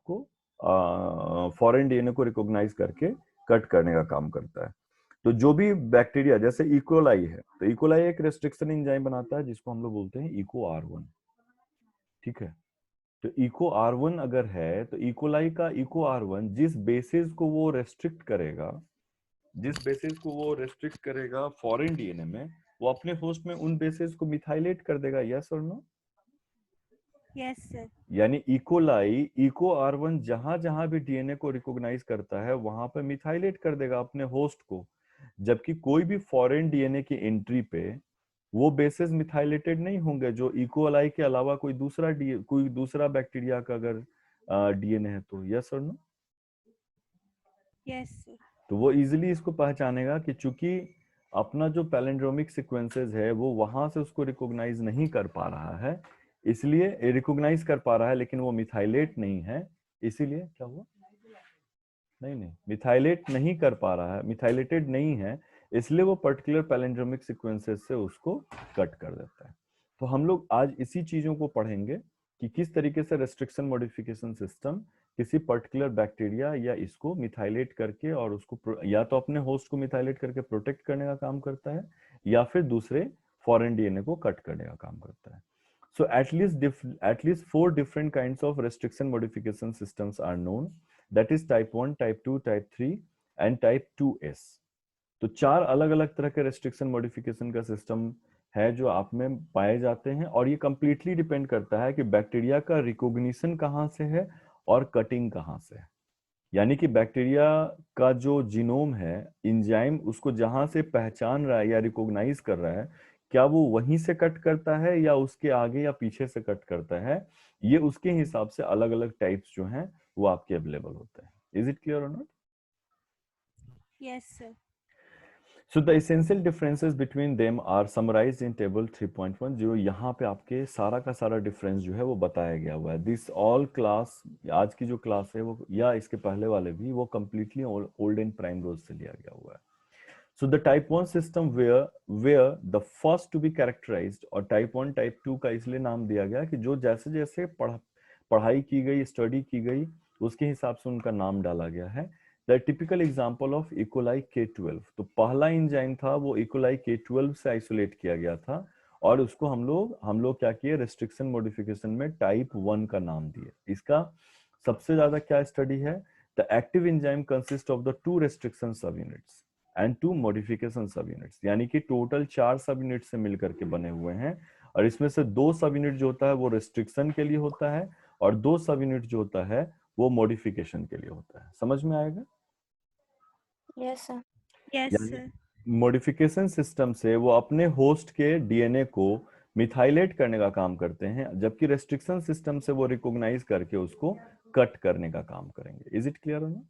उसको foreign DNA को recognise करके कट करने का काम करता है। तो जो भी बैक्टीरिया, जैसे इकोलाई है, तो इकोलाई एक रेस्ट्रिक्शन एंजाइम बनाता है जिसको हम लोग बोलते हैं इको R1। ठीक है, तो इको R1 अगर है तो इकोलाई का इको R1 जिस बेसिस को वो रेस्ट्रिक्ट करेगा, फॉरेन डीएनए में, वो अपने होस्ट में उन बेसिस को मिथाइलेट कर देगा। यस और नो? Yes sir. यानी इकोलाई इको R1 जहां जहां भी डीएनए को रिकॉग्नाइज करता है वहां पर मिथाइलेट कर देगा अपने होस्ट को, जबकि कोई भी फॉरेन डीएनए की एंट्री पे वो बेसिस मिथाइलेटेड नहीं होंगे जो इकोलाई के अलावा कोई दूसरा बैक्टीरिया का अगर डीएनए है तो। यस और नो? Yes sir. तो वो इजीली इसको पहचानेगा कि चूंकि अपना जो पैलिंड्रोमिक सीक्वेंसेस है वो वहां से उसको रिकॉग्नाइज नहीं कर पा रहा है, इसलिए रिकॉग्नाइज कर पा रहा है लेकिन वो मिथाइलेट नहीं है, इसीलिए क्या हुआ? नहीं, मिथाइलेट नहीं कर पा रहा है, मिथाइलेटेड नहीं है, इसलिए वो पर्टिकुलर पैलिंड्रोमिक सीक्वेंसेस से उसको कट कर देता है। तो हम लोग आज इसी चीजों को पढ़ेंगे कि किस तरीके से रेस्ट्रिक्शन मॉडिफिकेशन सिस्टम किसी पर्टिकुलर बैक्टीरिया या इसको मिथाइलेट करके और उसको या तो अपने होस्ट को मिथाइलेट करके प्रोटेक्ट करने का काम करता है या फिर दूसरे फॉरेन डीएनए को कट करने का काम करता है। So at least 4 different kinds of restriction modification systems are known, that is type 1, type 2, type 3 and type 2S। तो 4 अलग अलग तरह के रेस्ट्रिक्शन मॉडिफिकेशन का सिस्टम है जो आप में पाए जाते हैं, और ये कंप्लीटली डिपेंड करता है कि बैक्टीरिया का रिकॉग्निशन कहाँ से है और कटिंग कहाँ से है। यानी कि बैक्टीरिया का जो जीनोम है, इंजाइम उसको जहां से पहचान रहा है या रिकॉग्नाइज कर रहा है, क्या वो वहीं से कट करता है या उसके आगे या पीछे से कट करता है, ये उसके हिसाब से अलग अलग टाइप्स जो हैं वो आपके अवेलेबल होते हैं। इज इट क्लियर और not? Yes sir. So the essential differences between them are summarized in table 3.1। जो यहाँ पे आपके सारा का सारा डिफरेंस जो है वो बताया गया हुआ है। दिस ऑल क्लास, आज की जो क्लास है वो या इसके पहले वाले भी, वो completely ओल्ड एंड प्राइम रोज से लिया गया हुआ है। So the type 1 system where the first to be characterized, और type 1 type 2 का इसलिए नाम दिया गया कि जो जैसे जैसे पढ़ाई की गई, स्टडी की गई, उसके हिसाब से उनका नाम डाला गया है। The typical example of E coli K12, तो पहला एंजाइम था वो इकोलाई K12 से आइसोलेट किया गया था, और उसको हम लोग क्या किए, रेस्ट्रिक्शन मॉडिफिकेशन में टाइप 1 का नाम दिए। इसका सबसे ज्यादा क्या स्टडी है? The active enzyme consist of the 2 restriction सब यूनिट्स एंड 2 मॉडिफिकेशन सब यूनिट्स, यानी कि टोटल 4 सब यूनिट से मिलकर के बने हुए हैं, और इसमें से 2 सब यूनिट जो होता है वो रेस्ट्रिक्शन के लिए होता है, और 2 सब यूनिट जो होता है वो मॉडिफिकेशन के लिए होता है। समझ में आएगा? Yes sir. यस यानी सर। मॉडिफिकेशन सिस्टम से वो अपने होस्ट के डीएनए को मिथाइलेट करने का काम करते हैं, जबकि रेस्ट्रिक्शन सिस्टम से वो रिकॉग्नाइज करके उसको कट करने का काम करेंगे। इज इट क्लियर और not?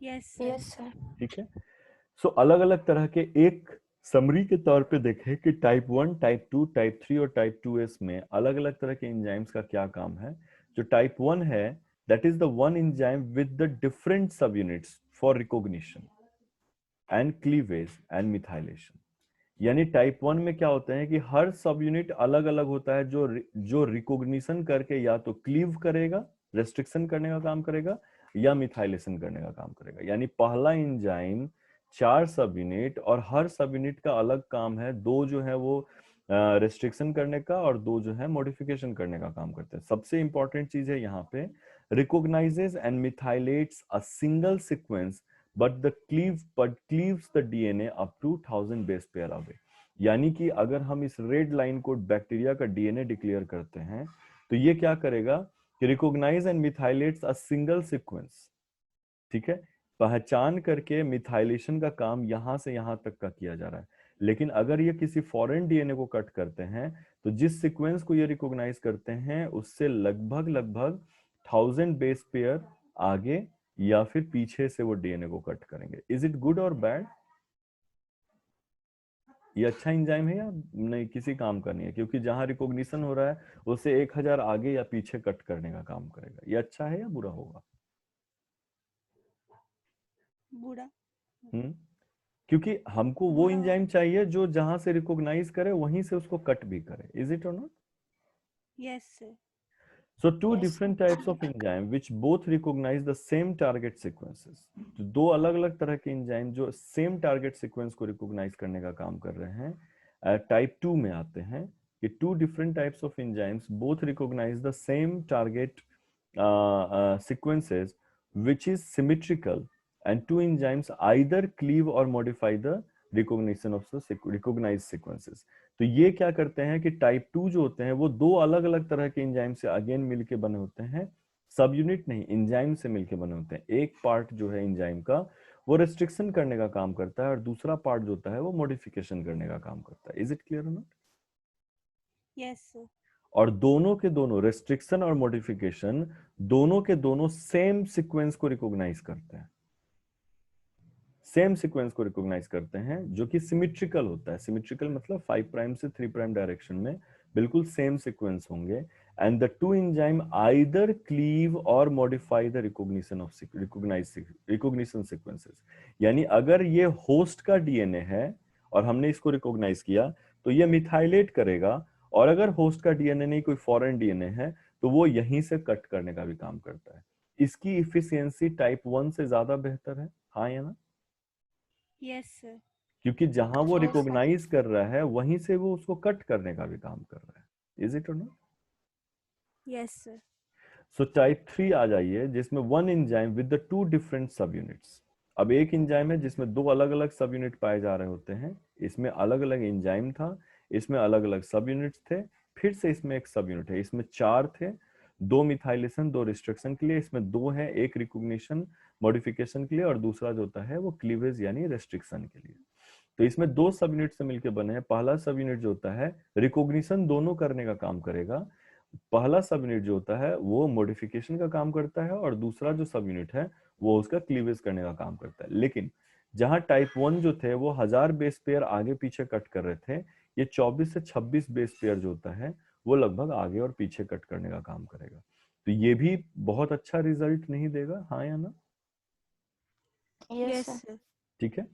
Yes sir. Yes sir. ठीक है। सो अलग अलग तरह के एक समरी के तौर पे देखें कि टाइप 1, टाइप 2, टाइप 3 और टाइप 2S में अलग अलग तरह के एंजाइम्स का क्या काम है। जो टाइप 1 है, that is the one enzyme with the different subunits for recognition and cleavage and methylation. यानी टाइप 1 में क्या होता है कि हर सब यूनिट अलग अलग होता है जो रिकॉग्निशन करके या तो क्लीव करेगा, रेस्ट्रिक्शन करने का काम करेगा, या मिथाइलेशन करने का काम करेगा। यानी पहला एंजाइम 4 सब यूनिट, और हर सब यूनिट का अलग काम है। 2 जो है वो रेस्ट्रिक्शन करने का और 2 जो है मॉडिफिकेशन करने का काम करते हैं। सबसे इंपॉर्टेंट चीज है यहाँ पे, recognises and methylates a single sequence but cleaves the DNA up to 1000 base pair away. यानी कि अगर हम इस रेड लाइन को बैक्टीरिया का डीएनए डिक्लेयर करते हैं तो ये क्या करेगा कि recognise and methylates a single sequence. ठीक है, पहचान करके मिथाइलेशन का काम यहां से यहां तक का किया जा रहा है। लेकिन अगर ये किसी फॉरेन डीएनए को कट करते हैं तो जिस सीक्वेंस को ये रिकॉग्नाइज करते हैं उससे लगभग लगभग 1000 बेस पेयर आगे या फिर पीछे से वो डीएनए को कट करेंगे। इज इट गुड और बैड? ये अच्छा एंजाइम है या नहीं, किसी काम का नहीं है, क्योंकि जहां रिकॉग्निशन हो रहा है उससे 1000 आगे या पीछे कट करने का काम करेगा। ये अच्छा है या बुरा होगा? बुरा। क्योंकि हमको वो बुरा। एंजाइम चाहिए जो जहां से रिकॉग्नाइज करे वहीं से उसको कट भी करे। इज इट और not? Yes sir. So two Yes, different types of enzyme which both recognize the same target sequences. तो दो अलग अलग तरह के enzyme जो same target sequence को recognize करने का काम कर रहे हैं, type 2 में आते हैं कि two different types of enzymes both recognize the same target sequences which is symmetrical, and two enzymes either cleave or modify the recognition of the recognized sequences. तो ये क्या करते हैं कि टाइप 2 जो होते हैं वो दो अलग अलग तरह के एंजाइम से अगेन मिलके बने होते हैं, सब यूनिट नहीं, एंजाइम से मिलके बने होते हैं। एक पार्ट जो है एंजाइम का वो रेस्ट्रिक्शन करने का काम करता है और दूसरा पार्ट जो होता है वो मॉडिफिकेशन करने का काम करता है। Is it clear not? Yes, sir. और दोनों के दोनों रेस्ट्रिक्शन और मॉडिफिकेशन दोनों के दोनों सेम सीक्वेंस को रिकॉग्नाइज करते हैं, सेम सीक्वेंस को रिकॉग्नाइज करते हैं जो कि सिमेट्रिकल होता है। सिमेट्रिकल मतलब 5 प्राइम से 3 प्राइम डायरेक्शन में बिल्कुल सेम सीक्वेंस होंगे। And the two enzyme either cleave or modify the recognition of recognition sequences. यानी अगर ये होस्ट का डीएनए है और हमने इसको रिकॉग्नाइज किया तो ये मिथाइलेट करेगा, और अगर होस्ट का डीएनए नहीं कोई फॉरेन डीएनए है तो वो यहीं से कट करने का भी काम करता है। इसकी इफिशियंसी टाइप 1 से ज्यादा बेहतर है, हाँ या ना? Yes, sir. क्योंकि जहां वो Yes, sir. रिकॉग्नाइज कर रहा है वहीं से वो उसको कट करने का भी काम कर रहा है। इज इट और not? Yes, sir. So type 3 आ जाइए जिसमें one enzyme with the two different सब यूनिट्स। अब एक एंजाइम है जिसमें दो अलग अलग सब यूनिट पाए जा रहे होते हैं, इसमें अलग अलग एंजाइम था, इसमें अलग अलग सब यूनिट्स थे, फिर से इसमें एक सब यूनिट है, इसमें 4 थे, 2 मिथाइलेशन 2 रिस्ट्रिक्शन के लिए, इसमें 2 है, एक रिकॉग्निशन मॉडिफिकेशन के लिए और दूसरा जो होता है वो क्लीवेज यानी रेस्ट्रिक्शन के लिए। तो इसमें 2 सब यूनिट से मिलकर बने हैं। पहला सब यूनिट जो होता है रिकॉग्निशन दोनों करने का काम करेगा, पहला सब यूनिट जो होता है वो मॉडिफिकेशन का काम करता है और दूसरा जो सब यूनिट है वो उसका क्लीवेज करने का काम करता है। लेकिन जहां टाइप 1 जो थे वो 1000 बेस पेयर आगे पीछे कट कर रहे थे, ये 24 से 26 बेस पेयर जो होता है वो लगभग आगे और पीछे कट करने का काम करेगा। तो ये भी बहुत अच्छा रिजल्ट नहीं देगा, हाँ या ना? Yes, Yes, sir. sir. ठीक है।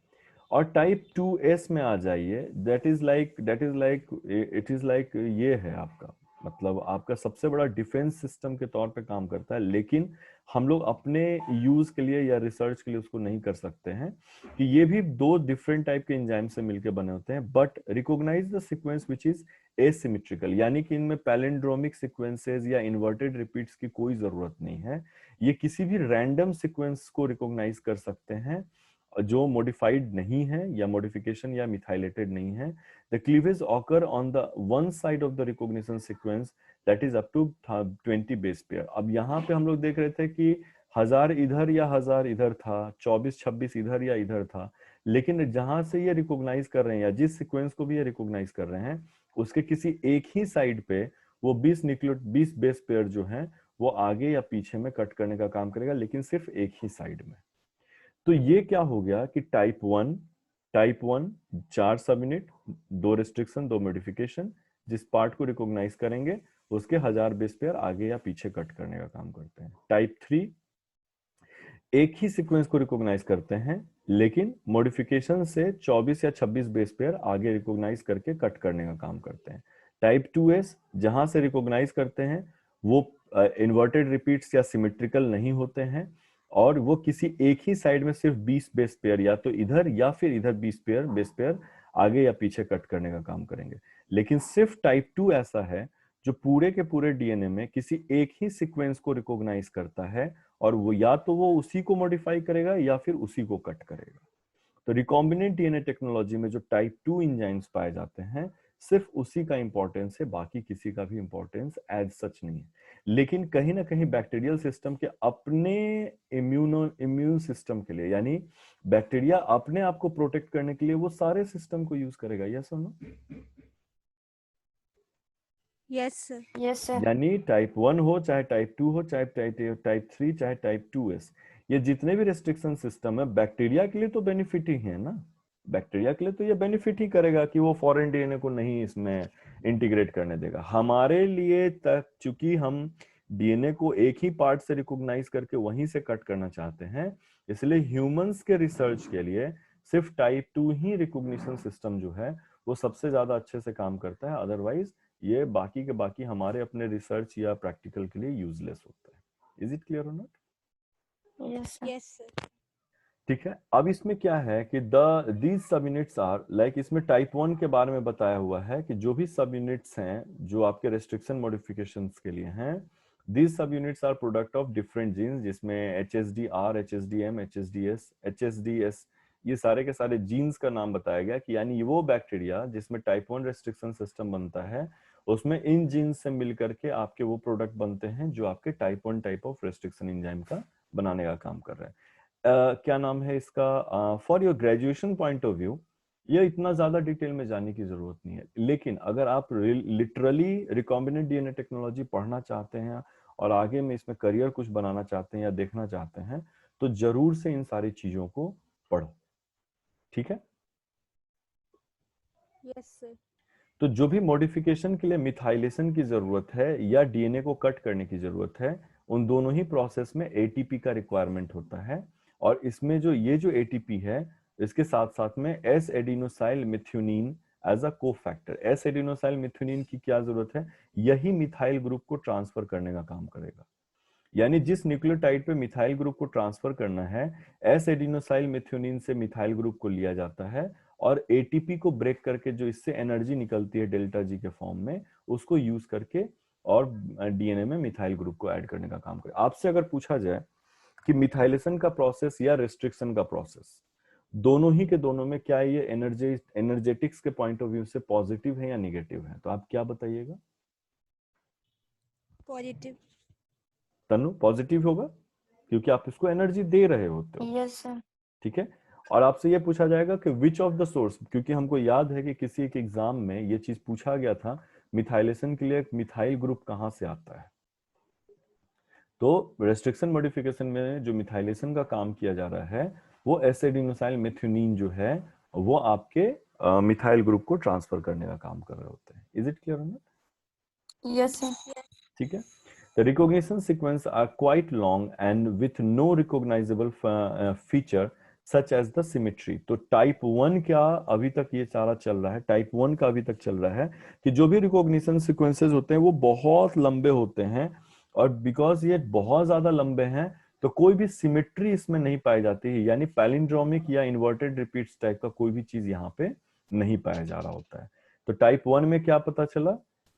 और टाइप 2s में आ जाइए, that is like it is like ये है आपका, मतलब आपका सबसे बड़ा डिफेंस सिस्टम के तौर पे काम करता है, लेकिन हम लोग अपने यूज के लिए या रिसर्च के लिए उसको नहीं कर सकते हैं कि ये भी दो डिफरेंट टाइप के एंजाइम से मिलकर बने होते हैं, but recognise the sequence which is asymmetrical, यानी कि इनमें पैलिंड्रोमिक सीक्वेंसेस या इन्वर्टेड रिपीट्स की कोई जरूरत नहीं है। ये किसी भी रैंडम सीक्वेंस को रिकॉग्नाइज कर सकते हैं जो मॉडिफाइड नहीं है या मॉडिफिकेशन या मिथाइलेटेड नहीं है। The cleavage occur on the one side of the recognition sequence that is up to 20 base pair. अब यहाँ पे हम लोग देख रहे थे कि 1000 इधर या 1000 इधर था, 24-26 इधर या इधर था, लेकिन जहां से ये रिकॉग्नाइज कर रहे हैं या जिस सीक्वेंस को भी ये रिकॉग्नाइज कर रहे हैं उसके किसी एक ही साइड पे वो 20 बेस पेयर जो है वो आगे या पीछे में कट करने का काम करेगा, लेकिन सिर्फ एक ही साइड में। तो ये क्या हो गया कि टाइप 1 4 सब यूनिट, 2 रिस्ट्रिक्शन 2 मॉडिफिकेशन, जिस पार्ट को रिकॉग्नाइज करेंगे उसके 1000 बेस पेयर आगे या पीछे कट करने का काम करते हैं। टाइप 3 एक ही सीक्वेंस को रिकॉग्नाइज करते हैं लेकिन मॉडिफिकेशन से 24 या 26 बेस पेयर आगे रिकॉग्नाइज करके कट करने का काम करते हैं। टाइप 2s जहां से रिकॉग्नाइज करते हैं वो इन्वर्टेड रिपीट्स या सिमेट्रिकल नहीं होते हैं और वो किसी एक ही साइड में सिर्फ 20 बेस पेयर या तो इधर या फिर इधर 20 पेयर बेस पेयर आगे या पीछे कट करने का काम करेंगे। लेकिन सिर्फ टाइप 2 ऐसा है जो पूरे के पूरे डीएनए में किसी एक ही सीक्वेंस को रिकॉग्नाइज करता है और वो या तो वो उसी को मॉडिफाई करेगा या फिर उसी को कट करेगा। तो रिकॉम्बिनेंट डीएनए टेक्नोलॉजी में जो टाइप 2 एंजाइम्स पाए जाते हैं सिर्फ उसी का इंपॉर्टेंस है, बाकी किसी का भी इंपॉर्टेंस एज सच नहीं है। लेकिन कहीं ना कहीं बैक्टीरियल सिस्टम के अपने इम्यून सिस्टम के लिए, यानी बैक्टीरिया अपने आप को प्रोटेक्ट करने के लिए वो सारे सिस्टम को यूज करेगा। यस और no? Yes, sir. Yes, sir. यानी टाइप 1 हो चाहे टाइप 2 हो चाहे टाइप 3 चाहे टाइप 2s, ये जितने भी रेस्ट्रिक्शन सिस्टम है बैक्टीरिया के लिए तो बेनिफिट ही है ना। बैक्टीरिया के लिए तो ये बेनिफिट ही करेगा कि वो फॉरेन डीएनए को नहीं इसमें इंटीग्रेट करने देगा। हमारे लिए तक चूंकि हम डीएनए को एक ही पार्ट से रिकॉग्नाइज करके वहीं से कट करना चाहते हैं, इसलिए ह्यूमंस के रिसर्च के लिए सिर्फ टाइप 2 ही रिकॉग्निशन सिस्टम जो है वो सबसे ज्यादा अच्छे से काम करता है। अदरवाइज ये बाकी के बाकी हमारे अपने रिसर्च या प्रैक्टिकल के लिए यूजलेस होता है। इज इट क्लियर और not? Yes, sir. Yes, sir. ठीक है, अब इसमें क्या है कि दीज सब यूनिट्स आर लाइक, इसमें टाइप 1 के बारे में बताया हुआ है कि जो भी सब यूनिट्स हैं जो आपके रेस्ट्रिक्शन मॉडिफिकेशंस के लिए हैं, दीज सब units are product of different genes, जिसमें HSD-R, HSD-M, HSD-S, HSD-S, ये सारे के सारे जीन्स का नाम बताया गया कि यानी वो बैक्टीरिया जिसमें टाइप 1 रेस्ट्रिक्शन सिस्टम बनता है, उसमें इन जीन्स से मिलकर के आपके वो प्रोडक्ट बनते हैं जो आपके type 1 type of restriction enzyme का बनाने का काम कर रहे हैं। क्या नाम है इसका, for your graduation point of view ये इतना ज्यादा डिटेल में जाने की जरूरत नहीं है, लेकिन अगर आप लिटरली रिकॉम्बिनेंट डीएनए टेक्नोलॉजी पढ़ना चाहते हैं और आगे में इसमें करियर कुछ बनाना चाहते हैं या देखना चाहते हैं, तो जरूर से इन सारी चीजों को पढ़ो। ठीक है, Yes, sir. तो जो भी मॉडिफिकेशन के लिए मिथाइलेशन की जरूरत है या डीएनए को कट करने की जरूरत है, उन दोनों ही प्रोसेस में एटीपी का रिक्वायरमेंट होता है। और इसमें जो ये जो एटीपी है, इसके साथ साथ में S adenosyl methionine as a cofactor. S adenosyl methionine की क्या जरूरत है? यही मिथाइल ग्रुप को ट्रांसफर करने का काम करेगा। यानी जिस न्यूक्लियोटाइड पे मिथाइल ग्रुप को ट्रांसफर करना है, एस एडिनोसाइल मिथ्योनिन से मिथाइल ग्रुप को लिया जाता है और एटीपी को ब्रेक करके जो इससे एनर्जी निकलती है डेल्टा जी के फॉर्म में, उसको यूज करके और डीएनए में मिथाइल ग्रुप को ऐड करने का काम करे। आपसे अगर पूछा जाए कि मिथाइलेशन का प्रोसेस या रेस्ट्रिक्शन का प्रोसेस, दोनों ही के दोनों में क्या ये एनर्जेटिक्स के पॉइंट ऑफ व्यू से पॉजिटिव है या निगेटिव है, तो आप क्या बताइएगा? Positive. तनु, पॉजिटिव होगा क्योंकि आप इसको एनर्जी दे रहे होते हो। Yes, sir. ठीक है, और आपसे ये पूछा जाएगा कि विच ऑफ द सोर्स, क्योंकि हमको याद है कि किसी एक एग्जाम में ये चीज पूछा गया था, मिथाइलेशन के लिए मिथाइल ग्रुप कहां से आता है। तो रेस्ट्रिक्शन मॉडिफिकेशन में जो मिथाइलेशन का काम किया जा रहा है, वो एस एडिनोसाइल मिथ्योनिन जो है वो आपके मिथाइल ग्रुप को ट्रांसफर करने का काम कर रहे होते हैं। Is it clear? Yes, sir. ठीक है, the recognition sequence are quite long and with no recognizable feature such as the symmetry। तो टाइप 1 क्या अभी तक ये सारा चल रहा है, टाइप 1 का अभी तक चल रहा है कि जो भी रिकॉग्निशन सीक्वेंसेस होते हैं वो बहुत लंबे होते हैं, और बिकॉज ये बहुत ज्यादा लंबे हैं तो कोई भी सिमेट्री इसमें नहीं पाई जाती है, यानी पैलिंड्रोमिक या इन्वर्टेड रिपीट्स टाइप का कोई भी चीज यहाँ पे नहीं पाया जा रहा होता है। तो टाइप 1 में क्या पता चला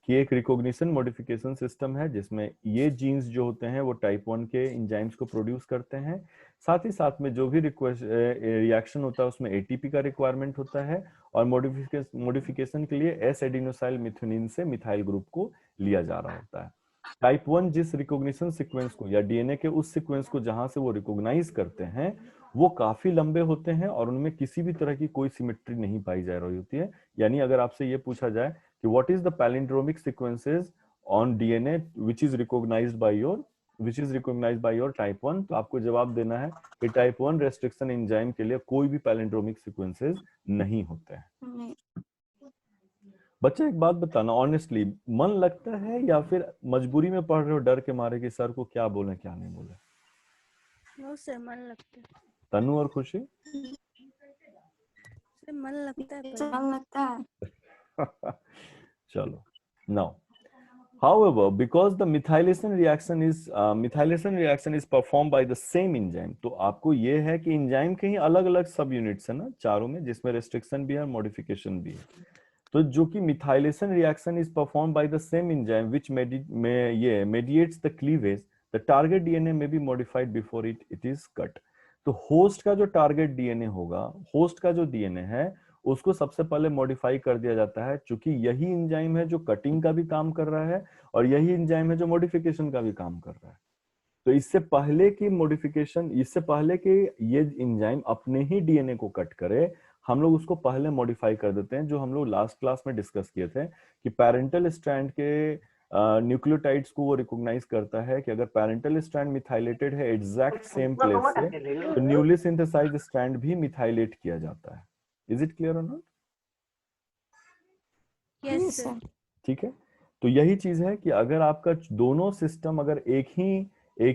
कि एक रिकॉग्निशन मॉडिफिकेशन सिस्टम है जिसमें ये जीन्स जो होते हैं वो टाइप 1 के एंजाइम्स को प्रोड्यूस करते हैं, साथ ही साथ में जो भी रिएक्शन होता है उसमें एटीपी का रिक्वायरमेंट होता है, और मॉडिफिकेशन के लिए एस एडिनोसाइल मिथ्योनिन से मिथाइल ग्रुप को लिया जा रहा होता है। टाइप 1 जिस रिकॉग्निशन सीक्वेंस को या डीएनए के उस सीक्वेंस को जहां से वो रिकॉग्नाइज करते हैं वो काफी लंबे होते हैं और उनमें किसी भी तरह की कोई सिमेट्री नहीं पाई जा रही होती है। यानी अगर आपसे ये पूछा जाए कि what is the palindromic sequences on DNA which is recognised by your type 1, तो आपको जवाब देना है कि टाइप 1 रेस्ट्रिक्शन एंजाइम के लिए कोई भी पैलिंड्रोमिक सीक्वेंसेस नहीं होते हैं। नहीं। बच्चा एक बात बताना ऑनेस्टली, मन लगता है या फिर मजबूरी में पढ़ रहे हो डर के मारे कि सर को क्या बोले क्या नहीं बोले? No, sir. मन लगता है. तनु और खुशी? Sir, मन लगता है. मन लगता है। चलो, now however because the methylation reaction is performed by the same enzyme, तो आपको ये है कि एंजाइम के ही अलग अलग सब यूनिट्स है ना चारों में, जिसमें रेस्ट्रिक्शन भी है मॉडिफिकेशन भी है। तो जो कि methylation reaction is perform by the same enzyme which mediates the cleavage, the target DNA में be modified before it is cut. तो होस्ट का जो टारगेट डीएनए होगा, होस्ट का जो डीएनए है उसको सबसे पहले मॉडिफाई कर दिया जाता है, क्योंकि यही एंजाइम है जो कटिंग का भी काम कर रहा है और यही एंजाइम है जो मॉडिफिकेशन का भी काम कर रहा है। तो इससे पहले कि मॉडिफिकेशन, इससे पहले कि ये एंजाइम अपने ही डीएनए को कट करे, हम लोग उसको पहले मॉडिफाई कर देते हैं, जो हम लोग लास्ट क्लास में डिस्कस किए थे कि पैरेंटल स्ट्रैंड के न्यूक्लियोटाइड्स को वो रिकॉग्नाइज करता है कि अगर पैरेंटल स्ट्रैंड मिथाइलेटेड है एग्जैक्ट सेम प्लेस से, तो न्यूली सिंथेसाइज्ड स्ट्रैंड भी मिथाइलेट किया जाता है। इज इट क्लियर और नॉट? Yes, sir. ठीक है, तो यही चीज है कि अगर आपका दोनों सिस्टम अगर एक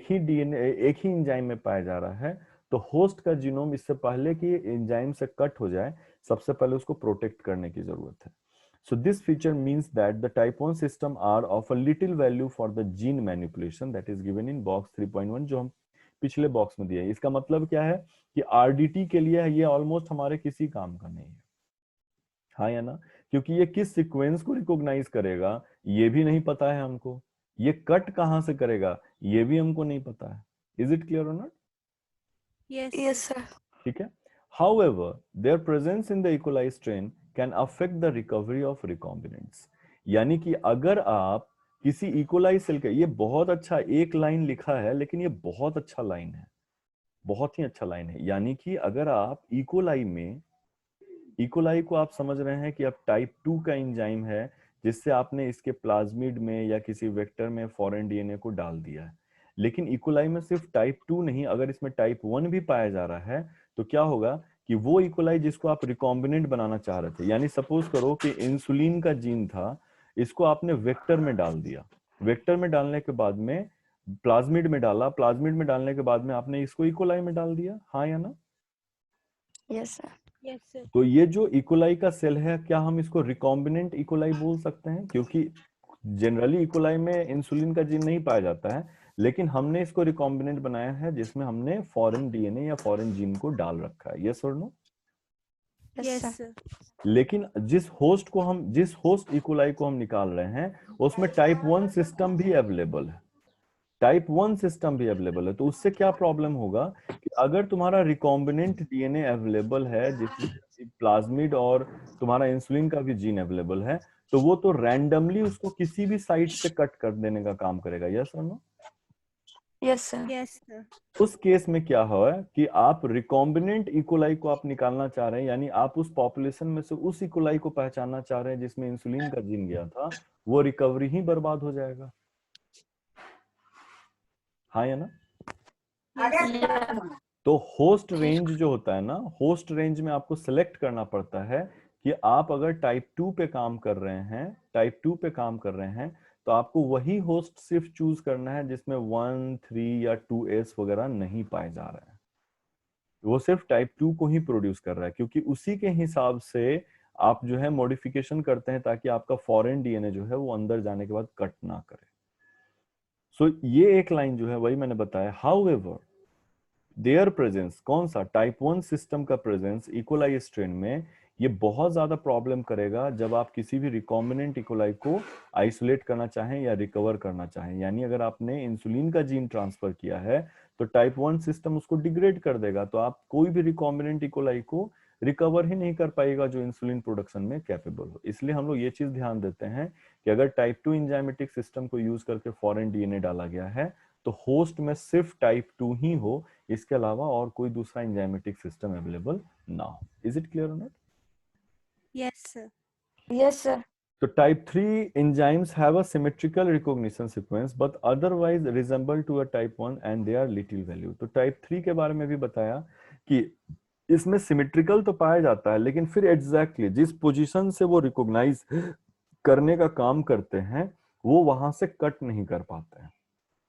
ही डीएनए एक ही एंजाइम में पाया जा रहा है, तो होस्ट का जीनोम इससे पहले कि एंजाइम से कट हो जाए सबसे पहले उसको प्रोटेक्ट करने की जरूरत है। So this feature means that the type 1 system are of a little value for the gene manipulation that is given in box 3.1 जो हम पिछले बॉक्स में दिया है। इसका मतलब क्या है कि आरडीटी के लिए ये ऑलमोस्ट हमारे किसी काम का नहीं है, हाँ या ना, क्योंकि ये किस सीक्वेंस को रिकॉग्नाइज करेगा ये भी नहीं पता है हमको, ये कट कहां से करेगा ये भी हमको नहीं पता है। इज इट क्लियर और नॉट? Yes, sir. ठीक है। However, their presence in the E. coli strain can affect the recovery of recombinants. यानी कि अगर आप किसी E. coli सेल के, ये बहुत अच्छा एक लाइन लिखा है लेकिन ये बहुत अच्छा लाइन है, बहुत ही अच्छा लाइन है। यानी कि अगर आप E. coli में, E. coli को आप समझ रहे हैं कि अब टाइप 2 का एंजाइम है जिससे आपने इसके प्लाज्मिड में या किसी वेक्टर में फॉरेन डीएनए को डाल दिया है, लेकिन E. coli में सिर्फ टाइप 2 नहीं, अगर इसमें टाइप 1 भी पाया जा रहा है तो क्या होगा कि वो E. coli जिसको आप रिकॉम्बिनेंट बनाना चाह रहे थे, यानी सपोज करो कि इंसुलिन का जीन था, इसको आपने वेक्टर में डाल दिया, वेक्टर में डालने के बाद में प्लाज्मिड में डाला, प्लाज्मिड में डालने के बाद में आपने इसको E. coli में डाल दिया, हाँ या ना? Yes, sir. Yes, sir. तो ये जो E. coli का सेल है, क्या हम इसको रिकॉम्बिनेंट E. coli बोल सकते हैं? क्योंकि जनरली E. coli में इंसुलिन का जीन नहीं पाया जाता है, लेकिन हमने इसको रिकॉम्बिनेंट बनाया है जिसमें हमने फॉरेन डीएनए या फॉरेन जीन को डाल रखा है। यस और no? Yes, Yes, sir. sir. लेकिन जिस होस्ट E. coli को हम निकाल रहे हैं उसमें टाइप 1 सिस्टम भी अवेलेबल है, टाइप 1 सिस्टम भी अवेलेबल है। तो उससे क्या प्रॉब्लम होगा कि अगर तुम्हारा रिकॉम्बिनेंट डीएनए अवेलेबल है जिसमें प्लाज्मिड और तुम्हारा इंसुलिन का भी जीन अवेलेबल है, तो वो तो रैंडमली उसको किसी भी साइट से कट कर देने का काम करेगा। यस और no? Yes, sir. Yes, sir. उस केस में क्या हुआ कि आप रिकॉम्बिनेंट E. coli को आप निकालना चाह रहे हैं, यानी आप उस पॉपुलेशन में से उस E. coli को पहचानना चाह रहे हैं जिसमें इंसुलिन का जीन गया था, वो रिकवरी ही बर्बाद हो जाएगा, हाँ या ना? तो होस्ट रेंज जो होता है ना, होस्ट रेंज में आपको सिलेक्ट करना पड़ता है कि आप अगर टाइप 2 पे काम कर रहे हैं, टाइप 2 पे काम कर रहे हैं, तो आपको वही होस्ट सिर्फ चूज करना है जिसमें 1, 3 या 2s वगैरह नहीं पाए जा रहे हैं, वो सिर्फ टाइप 2 को ही प्रोड्यूस कर रहा है, क्योंकि उसी के हिसाब से आप जो है मॉडिफिकेशन करते हैं ताकि आपका फॉरेन डीएनए जो है वो अंदर जाने के बाद कट ना करे। सो ये एक लाइन जो है वही मैंने बताया। हाउएवर देयर प्रेजेंस, कौन सा टाइप 1 सिस्टम का प्रेजेंस E. coli स्ट्रेन में ये बहुत ज्यादा प्रॉब्लम करेगा जब आप किसी भी रिकॉम्बिनेंट E. coli को आइसोलेट करना चाहें या रिकवर करना चाहें। यानी अगर आपने इंसुलिन का जीन ट्रांसफर किया है तो टाइप 1 सिस्टम उसको डिग्रेड कर देगा, तो आप कोई भी रिकॉम्बिनेंट E. coli को रिकवर ही नहीं कर पाएगा जो इंसुलिन प्रोडक्शन में कैपेबल हो। इसलिए हम लोग ये चीज ध्यान देते हैं कि अगर टाइप 2 एंजाइमेटिक सिस्टम को यूज करके फॉरेन डीएनए डाला गया है तो होस्ट में सिर्फ टाइप 2 ही हो, इसके अलावा और कोई दूसरा एंजाइमेटिक सिस्टम अवेलेबल ना हो। इज इट क्लियर और not? Yes, sir. Yes, sir. So type 3 enzymes have a symmetrical recognition sequence but otherwise resemble to a type 1 and they are little value. तो type 3 के बारे में भी बताया कि इसमें सिमेट्रिकल तो पाया जाता है लेकिन फिर एग्जैक्टली जिस पोजीशन से वो रिकॉग्नाइज करने का काम करते हैं वो वहां से कट नहीं कर पाते हैं।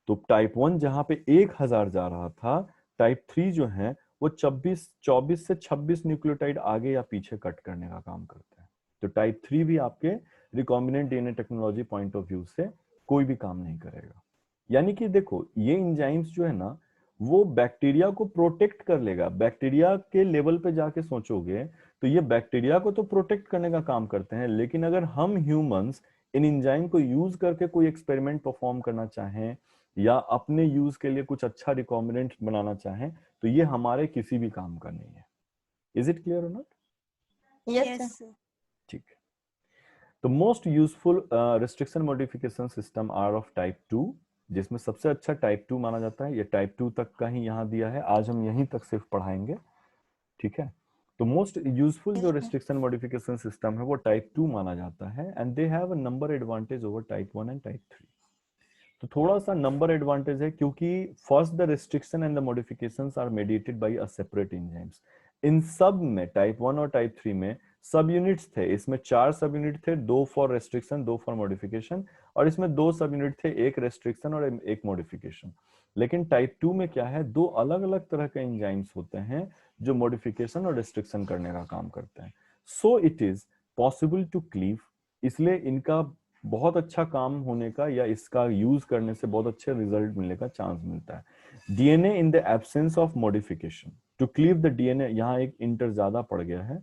तो टाइप 1 जहां पे 1000 जा रहा था, टाइप 3 जो है वो 24 से 26 न्यूक्लियोटाइड आगे या पीछे कट करने का काम करते हैं। तो टाइप 3 भी आपके recombinant DNA technology point of view से कोई भी काम नहीं करेगा। यानी कि देखो ये एंजाइम्स जो है ना वो बैक्टीरिया को प्रोटेक्ट कर लेगा। बैक्टीरिया के लेवल पे जाके सोचोगे तो ये बैक्टीरिया को तो प्रोटेक्ट करने का काम करते हैं, लेकिन अगर हम ह्यूमंस इन एंजाइम को यूज करके कोई एक्सपेरिमेंट परफॉर्म करना चाहें या अपने यूज के लिए कुछ अच्छा रिकॉम्बिनेंट बनाना चाहें तो ये हमारे किसी भी काम का नहीं है। इज इट क्लियर और not? Yes, Yes, sir. sir. ठीक है। तो most useful restriction modification system are of type 2, जिसमें सबसे अच्छा टाइप 2 माना जाता है। ये टाइप 2 तक का ही यहाँ दिया है, आज हम यहीं तक सिर्फ पढ़ाएंगे, ठीक है। तो मोस्ट यूजफुल जो रिस्ट्रिक्शन मॉडिफिकेशन सिस्टम है वो टाइप 2 माना जाता है and they have a number advantage over type 1 and type 3। तो थोड़ा सा नंबर एडवांटेज है क्योंकि first the restriction and the modifications are mediated by a separate enzymes. इन सब में टाइप 1 और टाइप 3 में सब यूनिट्स थे, इसमें 4 सब यूनिट थे, 2 फॉर रेस्ट्रिक्शन 2 फॉर मॉडिफिकेशन, और इसमें 2 सब यूनिट थे, एक रेस्ट्रिक्शन और एक मॉडिफिकेशन। लेकिन टाइप 2 में क्या है, 2 अलग अलग तरह के एंजाइम्स होते हैं जो मॉडिफिकेशन और रेस्ट्रिक्शन करने का काम करते हैं। So it is possible to cleave इसलिए इनका बहुत अच्छा काम होने का या इसका यूज करने से बहुत अच्छे रिजल्ट मिलने का चांस मिलता है। DNA in the absence of modification, to cleave the DNA, यहाँ एक इंटर ज्यादा पड़ गया है,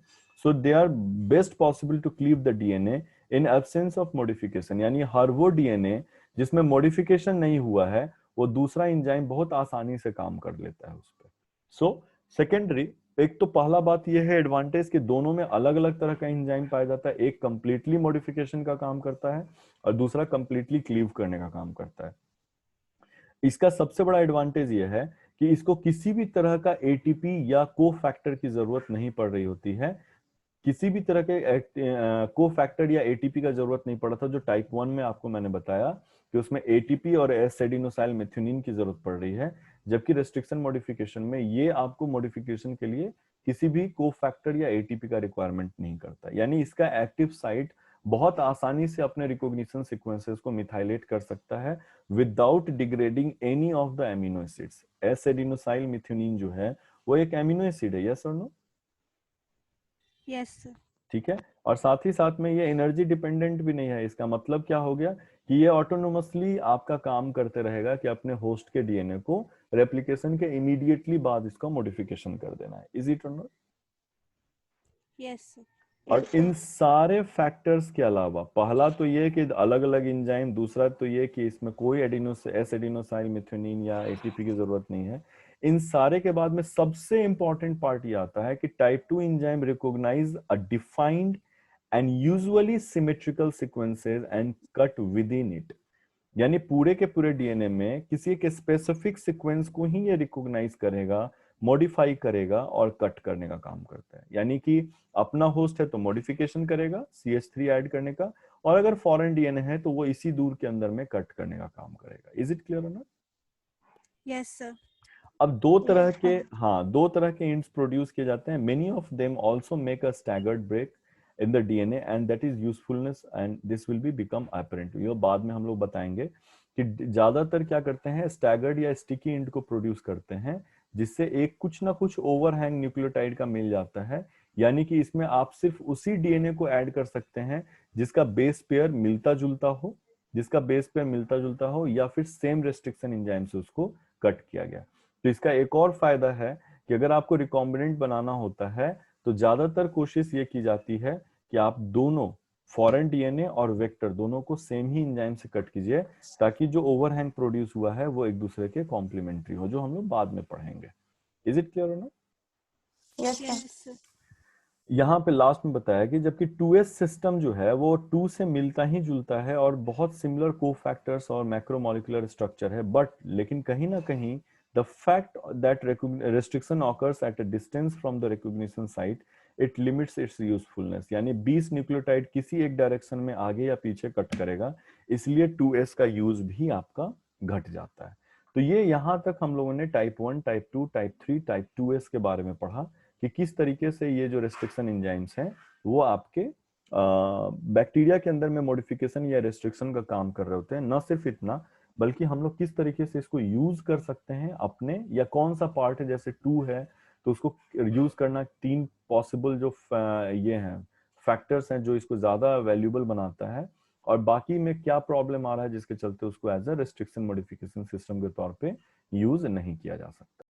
so they are best possible to cleave the DNA in absence of modification, यानी हर वो डीएनए जिसमें मॉडिफिकेशन नहीं हुआ है वो दूसरा एंजाइम बहुत आसानी से काम कर लेता है उस पर। सो सेकेंडरी, एक तो पहला बात यह है एडवांटेज कि दोनों में अलग अलग तरह का एंजाइम पाया जाता है, एक कंप्लीटली मॉडिफिकेशन का काम करता है और दूसरा कंप्लीटली क्लीव करने का काम करता है। इसका सबसे बड़ा एडवांटेज यह है कि इसको किसी भी तरह का एटीपी या को फैक्टर की जरूरत नहीं पड़ रही होती है, किसी भी तरह के को फैक्टर या एटीपी का जरूरत नहीं पड़ा था, जो टाइप 1 में आपको मैंने बताया कि उसमें एटीपी और एस एडिनोसाइल मेथियोनिन की जरूरत पड़ रही है, जबकि रेस्ट्रिक्शन मॉडिफिकेशन में ये आपको मॉडिफिकेशन के लिए किसी भी को फैक्टर या एटीपी का रिक्वायरमेंट नहीं करता, यानी इसका एक्टिव साइट बहुत आसानी से अपने रिकॉग्निशन सीक्वेंसेस को मिथाइलेट कर सकता है without degrading any of the amino acids. S adenosyl methionine जो है वो एक एमिनो एसिड है, यस और नो? Yes, sir. ठीक है, और साथ ही साथ में ये एनर्जी डिपेंडेंट भी नहीं है। इसका मतलब क्या हो गया कि ये ऑटोनोमसली आपका काम करते रहेगा कि अपने होस्ट के डीएनए को रेप्लिकेशन के इमीडिएटली बाद इसका मॉडिफिकेशन कर देना है। इज इट और नॉट? Yes, sir. और इन सारे फैक्टर्स के अलावा, पहला तो ये कि अलग अलग एंजाइम, दूसरा तो ये कि इसमें कोई एस एडिनोसाइल मेथियोनिन या एटीपी की जरूरत नहीं है, इन सारे के बाद में सबसे इंपॉर्टेंट पार्ट ये आता है कि type 2 enzyme recognise a defined and usually symmetrical sequences and cut within it, यानी पूरे के पूरे डीएनए में किसी एक स्पेसिफिक सीक्वेंस को ही ये रिकॉग्नाइज करेगा, मॉडिफाई करेगा और कट करने का काम करता है। यानी कि अपना होस्ट है तो मॉडिफिकेशन करेगा CH3 ऐड करने का, और अगर फॉरेन डीएनए है तो वो इसी दूर के अंदर में कट करने का काम करेगा। इज इट क्लियर ना? Yes, sir. अब दो तरह के, हाँ, दो तरह के इंट्स प्रोड्यूस किए जाते हैं। Many of them also make a staggered break in the DNA and that is usefulness and this will be become apparent. ये बाद में हम लोग बताएंगे कि ज्यादातर क्या करते हैं, स्टैगर्ड या स्टिकी इंट को प्रोड्यूस करते हैं, जिससे एक कुछ ना कुछ ओवरहैंग न्यूक्लियोटाइड का मिल जाता है, यानी कि इसमें आप सिर्फ उसी डीएनए को ऐड कर सकते हैं जिसका बेस पेयर मिलता जुलता हो, या फिर सेम रेस्ट्रिक्शन एंजाइम से उसको कट किया गया। तो इसका एक और फायदा है कि अगर आपको रिकॉम्बिनेंट बनाना होता है तो ज्यादातर कोशिश ये की जाती है कि आप दोनों फॉरेन डीएनए और वेक्टर दोनों को सेम ही एंजाइम से कट कीजिए, ताकि जो ओवरहैंग प्रोड्यूस हुआ है वो एक दूसरे के कॉम्प्लीमेंट्री हो, जो हम लोग बाद में पढ़ेंगे। इज इट क्लियर ना? Yes, sir. Yes, sir. यहाँ पे लास्ट में बताया कि जबकि 2s सिस्टम जो है वो 2 से मिलता ही जुलता है और बहुत सिमिलर कोफैक्टर्स और मैक्रोमोलिकुलर स्ट्रक्चर है, बट लेकिन कहीं ना कहीं the fact that restriction occurs at a distance from the recognition site, it limits its usefulness, यानी 20 न्यूक्लियोटाइड किसी एक डायरेक्शन में आगे या पीछे कट करेगा, इसलिए 2s का यूज भी आपका घट जाता है। तो ये यहाँ तक हम लोगों ने type 1, type 2, type 3, type 2s के बारे में पढ़ा कि किस तरीके से ये जो रेस्ट्रिक्शन एंजाइम्स हैं वो आपके बैक्टीरिया के अंदर में मॉडिफिकेशन या रेस्ट्रिक्शन का काम कर रहे होते हैं। न सिर्फ इतना, बल्कि हम लोग किस तरीके से इसको यूज कर सकते हैं अपने, या कौन सा पार्ट है, जैसे 2 है तो उसको यूज करना 3 पॉसिबल जो ये हैं फैक्टर्स हैं जो इसको ज्यादा वैल्यूएबल बनाता है, और बाकी में क्या प्रॉब्लम आ रहा है जिसके चलते उसको as a restriction modification system के तौर पे यूज नहीं किया जा सकता।